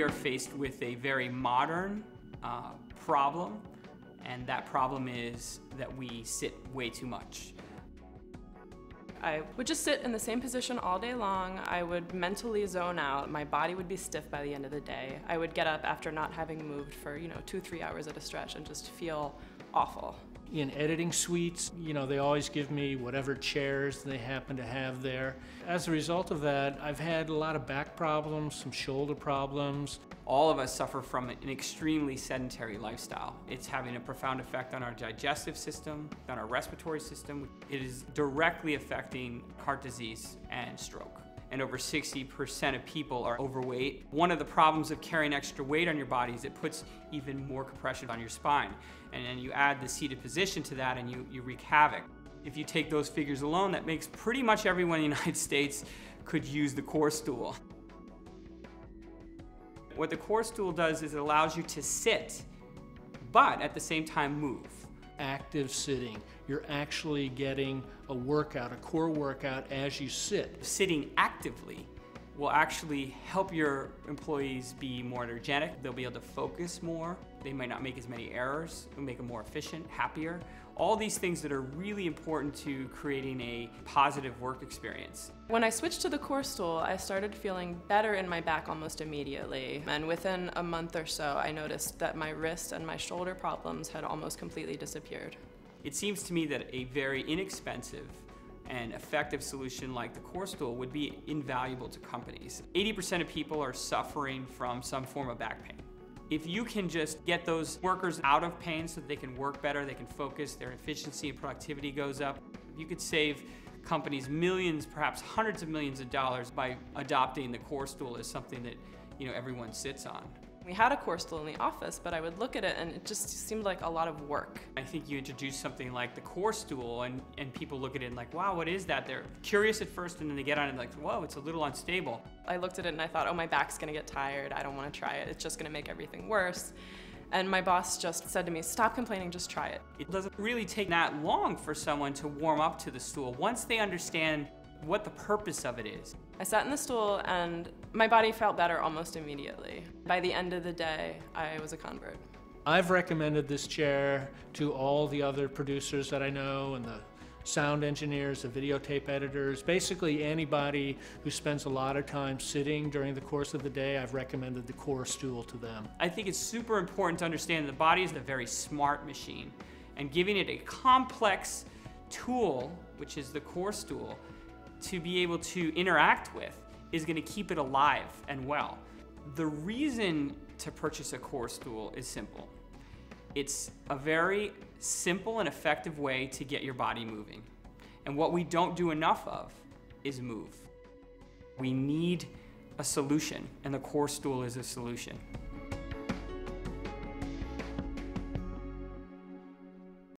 we are faced with a very modern problem, and that problem is that we sit way too much. I would just sit in the same position all day long. I would mentally zone out. My body would be stiff by the end of the day. I would get up after not having moved for 2-3 hours at a stretch and just feel awful. In editing suites, they always give me whatever chairs they happen to have there. As a result of that, I've had a lot of back problems, some shoulder problems. All of us suffer from an extremely sedentary lifestyle. It's having a profound effect on our digestive system, on our respiratory system. It is directly affecting heart disease and stroke. And over 60% of people are overweight. One of the problems of carrying extra weight on your body is it puts even more compression on your spine. And then you add the seated position to that and you wreak havoc. If you take those figures alone, that makes pretty much everyone in the United States could use the core stool. What the core stool does is it allows you to sit, but at the same time move. Active sitting. You're actually getting a workout, a core workout as you sit. Sitting actively will actually help your employees be more energetic. They'll be able to focus more. They might not make as many errors. It'll make them more efficient, happier. All these things that are really important to creating a positive work experience. When I switched to the core stool, I started feeling better in my back almost immediately. And within a month or so, I noticed that my wrist and my shoulder problems had almost completely disappeared. It seems to me that a very inexpensive and effective solution like the core stool would be invaluable to companies. 80% of people are suffering from some form of back pain. If you can just get those workers out of pain so that they can work better, they can focus, their efficiency and productivity goes up, you could save companies millions, perhaps hundreds of millions of dollars by adopting the core stool as something that everyone sits on. We had a core stool in the office, but I would look at it and it just seemed like a lot of work. I think you introduce something like the core stool and people look at it and like, wow, what is that? They're curious at first and then they get on it and like, whoa, it's a little unstable. I looked at it and I thought, oh, my back's gonna get tired. I don't wanna try it. It's just gonna make everything worse. And my boss just said to me, stop complaining, just try it. It doesn't really take that long for someone to warm up to the stool once they understand what the purpose of it is. I sat in the stool and my body felt better almost immediately. By the end of the day, I was a convert. I've recommended this chair to all the other producers that I know and the sound engineers, the videotape editors, basically anybody who spends a lot of time sitting during the course of the day. I've recommended the core stool to them. I think it's super important to understand the body is a very smart machine, and giving it a complex tool, which is the core stool, to be able to interact with is going to keep it alive and well. The reason to purchase a core stool is simple. It's a very simple and effective way to get your body moving. And what we don't do enough of is move. We need a solution, and the core stool is a solution.